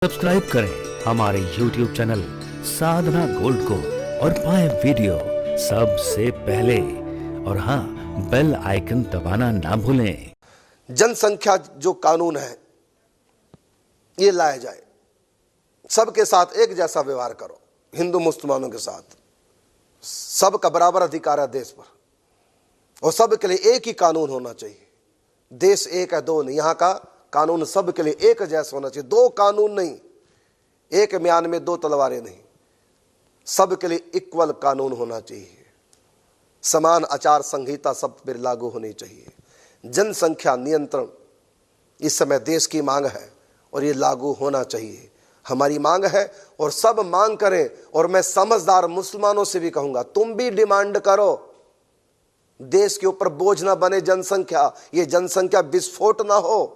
Subscribe करें हमारे YouTube channel साधना gold को और पाएं वीडियो सबसे पहले। और हाँ, बेल आइकन दबाना ना भूलें। जनसंख्या जो कानून है ये लाया जाए, सबके साथ एक जैसा व्यवहार करो, हिंदू मुसलमानों के साथ सबका बराबर अधिकार है देश पर, और सबके लिए एक ही कानून होना चाहिए। देश एक है, दो नहीं। यहाँ का कानून सबके लिए एक जैसा होना चाहिए, दो कानून नहीं, एक म्यान में दो तलवारें नहीं, सबके लिए इक्वल कानून होना चाहिए। समान आचार संहिता सब पर लागू होनी चाहिए। जनसंख्या नियंत्रण इस समय देश की मांग है और ये लागू होना चाहिए, हमारी मांग है और सब मांग करें। और मैं समझदार मुसलमानों से भी कहूंगा, तुम भी डिमांड करो, देश के ऊपर बोझ ना बने जनसंख्या, ये जनसंख्या विस्फोट ना हो।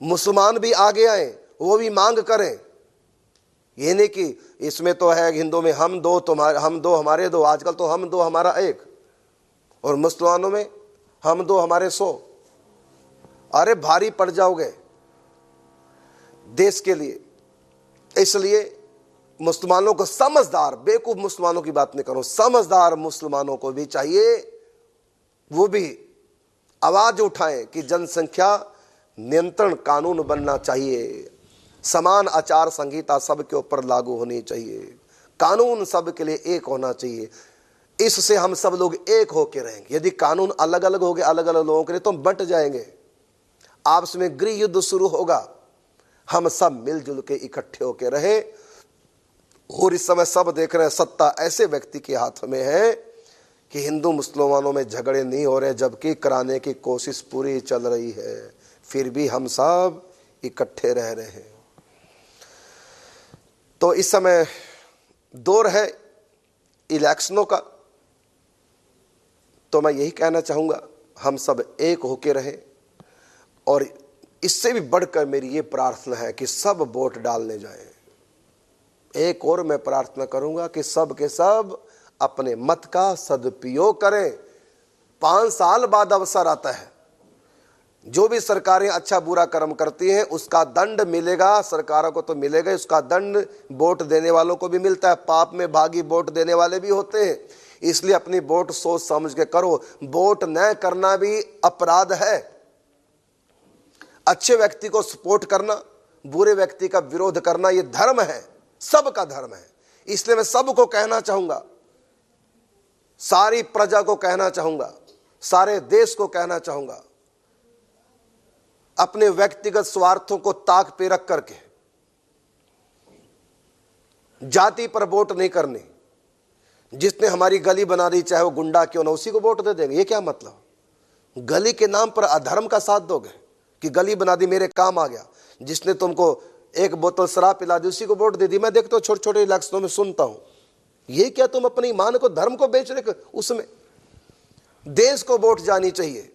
मुसलमान भी आगे आए, वो भी मांग करें। ये नहीं कि इसमें तो है हिंदू में हम दो तुम्हारे, हम दो हमारे दो, आजकल तो हम दो हमारा एक, और मुसलमानों में हम दो हमारे 100। अरे भारी पड़ जाओगे देश के लिए। इसलिए मुसलमानों को, समझदार बेवकूफ मुसलमानों की बात नहीं करो, समझदार मुसलमानों को भी चाहिए वो भी आवाज उठाएं कि जनसंख्या नियंत्रण कानून बनना चाहिए, समान आचार संहिता सबके ऊपर लागू होनी चाहिए, कानून सबके लिए एक होना चाहिए। इससे हम सब लोग एक होकर रहेंगे। यदि कानून अलग अलग हो गए अलग अलग लोगों के लिए तो हम बंट जाएंगे, आपस में गृह युद्ध शुरू होगा। हम सब मिलजुल के इकट्ठे होकर रहे। और इस समय सब देख रहे हैं सत्ता ऐसे व्यक्ति के हाथ में है कि हिंदू मुसलमानों में झगड़े नहीं हो रहे, जबकि कराने की कोशिश पूरी चल रही है, फिर भी हम सब इकट्ठे रह रहे हैं। तो इस समय दौर है इलेक्शनों का, तो मैं यही कहना चाहूंगा हम सब एक होके रहे। और इससे भी बढ़कर मेरी ये प्रार्थना है कि सब वोट डालने जाएं। एक और मैं प्रार्थना करूंगा कि सब के सब अपने मत का सदुपयोग करें। 5 साल बाद अवसर आता है। जो भी सरकारें अच्छा बुरा कर्म करती हैं उसका दंड मिलेगा, सरकारों को तो मिलेगा, उसका दंड वोट देने वालों को भी मिलता है। पाप में भागी वोट देने वाले भी होते हैं, इसलिए अपनी वोट सोच समझ के करो। वोट न करना भी अपराध है। अच्छे व्यक्ति को सपोर्ट करना, बुरे व्यक्ति का विरोध करना, यह धर्म है, सबका धर्म है। इसलिए मैं सबको कहना चाहूंगा, सारी प्रजा को कहना चाहूंगा, सारे देश को कहना चाहूंगा, अपने व्यक्तिगत स्वार्थों को ताक पे रख करके जाति पर वोट नहीं करनी। जिसने हमारी गली बना दी, चाहे वो गुंडा क्यों ना, उसी को वोट दे देंगे। ये क्या मतलब? गली के नाम पर अधर्म का साथ दोगे कि गली बना दी मेरे काम आ गया। जिसने तुमको एक बोतल शराब पिला दी उसी को वोट दे दी। मैं देखता हूं छोटे छोटे इलेक्शनों में सुनता हूं, ये क्या तुम अपनी ईमान को धर्म को बेच रहे? उसमें देश को वोट जानी चाहिए,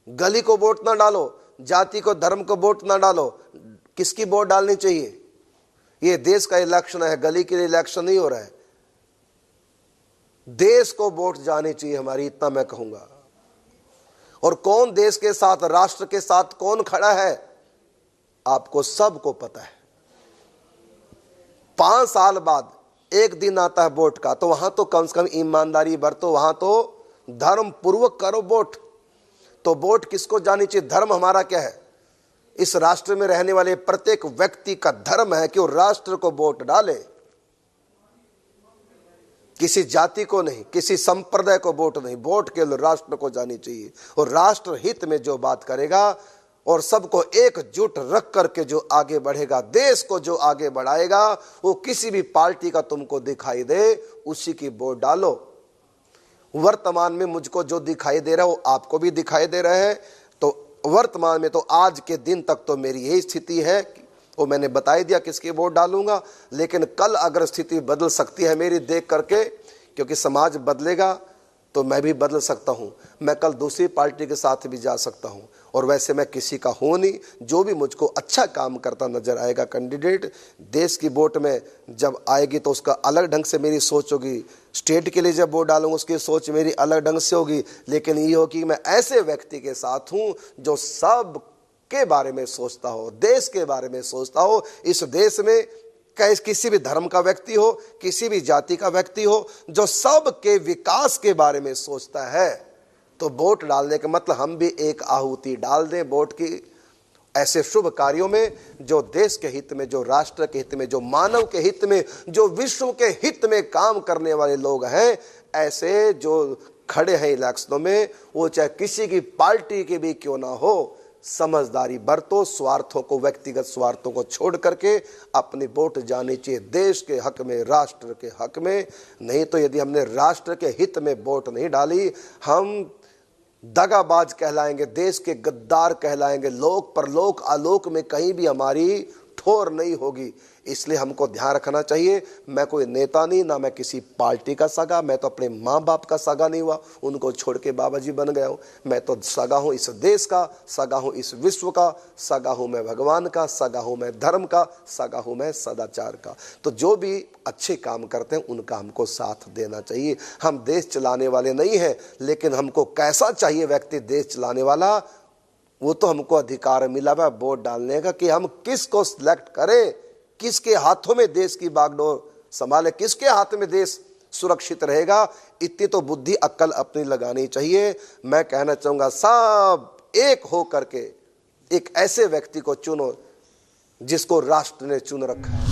गली को वोट ना डालो, जाति को धर्म को वोट ना डालो। किसकी वोट डालनी चाहिए? ये देश का इलेक्शन है, गली के लिए इलेक्शन नहीं हो रहा है। देश को वोट जानी चाहिए हमारी, इतना मैं कहूंगा। और कौन देश के साथ, राष्ट्र के साथ कौन खड़ा है आपको सबको पता है। 5 साल बाद एक दिन आता है वोट का, तो वहां तो कम से कम ईमानदारी बरतो, वहां तो धर्म पूर्वक करो वोट। तो वोट किसको जानी चाहिए? धर्म हमारा क्या है? इस राष्ट्र में रहने वाले प्रत्येक व्यक्ति का धर्म है कि वो राष्ट्र को वोट डाले, किसी जाति को नहीं, किसी संप्रदाय को वोट नहीं। वोट केवल राष्ट्र को जानी चाहिए। और राष्ट्र हित में जो बात करेगा और सबको एकजुट रख करके जो आगे बढ़ेगा, देश को जो आगे बढ़ाएगा, वो किसी भी पार्टी का तुमको दिखाई दे उसी की वोट डालो। वर्तमान में मुझको जो दिखाई दे रहा है वो आपको भी दिखाई दे रहा है। तो वर्तमान में तो आज के दिन तक तो मेरी यही स्थिति है, वो मैंने बता ही दिया किसकी वोट डालूंगा। लेकिन कल अगर स्थिति बदल सकती है मेरी देख करके, क्योंकि समाज बदलेगा तो मैं भी बदल सकता हूं। मैं कल दूसरी पार्टी के साथ भी जा सकता हूं, और वैसे मैं किसी का हूं नहीं। जो भी मुझको अच्छा काम करता नजर आएगा कैंडिडेट, देश की वोट में जब आएगी तो उसका अलग ढंग से मेरी सोच होगी। स्टेट के लिए जब वोट डालूंगा उसकी सोच मेरी अलग ढंग से होगी। लेकिन ये हो कि मैं ऐसे व्यक्ति के साथ हूं जो सब के बारे में सोचता हो, देश के बारे में सोचता हो, इस देश में किसी भी धर्म का व्यक्ति हो, किसी भी जाति का व्यक्ति हो, जो सबके विकास के बारे में सोचता है, तो वोट डालने का मतलब हम भी एक आहुति डाल दें वोट की ऐसे शुभ कार्यों में, जो देश के हित में, जो राष्ट्र के हित में, जो मानव के हित में, जो विश्व के हित में काम करने वाले लोग हैं, ऐसे जो खड़े हैं इलेक्शनों में, वो चाहे किसी की पार्टी के भी क्यों ना हो, समझदारी बरतो, स्वार्थों को, व्यक्तिगत स्वार्थों को छोड़ करके अपनी वोट जानी चाहिए देश के हक में, राष्ट्र के हक में। नहीं तो यदि हमने राष्ट्र के हित में वोट नहीं डाली, हम दगाबाज कहलाएंगे, देश के गद्दार कहलाएंगे, लोक परलोक आलोक में कहीं भी हमारी ठोर नहीं होगी। इसलिए हमको ध्यान रखना चाहिए, मैं कोई नेता नहीं, ना मैं किसी पार्टी का सगा, मैं तो अपने माँ बाप का सगा नहीं हुआ, उनको छोड़ के बाबा जी बन गया हूँ। मैं तो सगा हूँ इस देश का, सगा हूँ इस विश्व का, सगा हूँ मैं भगवान का, सगा हूँ मैं धर्म का, सगा हूँ मैं सदाचार का। तो जो भी अच्छे काम करते हैं उनका हमको साथ देना चाहिए। हम देश चलाने वाले नहीं हैं, लेकिन हमको कैसा चाहिए व्यक्ति देश चलाने वाला, वो तो हमको अधिकार मिला है वोट डालने का, कि हम किसको सिलेक्ट करें, किसके हाथों में देश की बागडोर संभाले, किसके हाथ में देश सुरक्षित रहेगा। इतनी तो बुद्धि अक्ल अपनी लगानी चाहिए। मैं कहना चाहूंगा, सब एक हो करके एक ऐसे व्यक्ति को चुनो जिसको राष्ट्र ने चुन रखा है।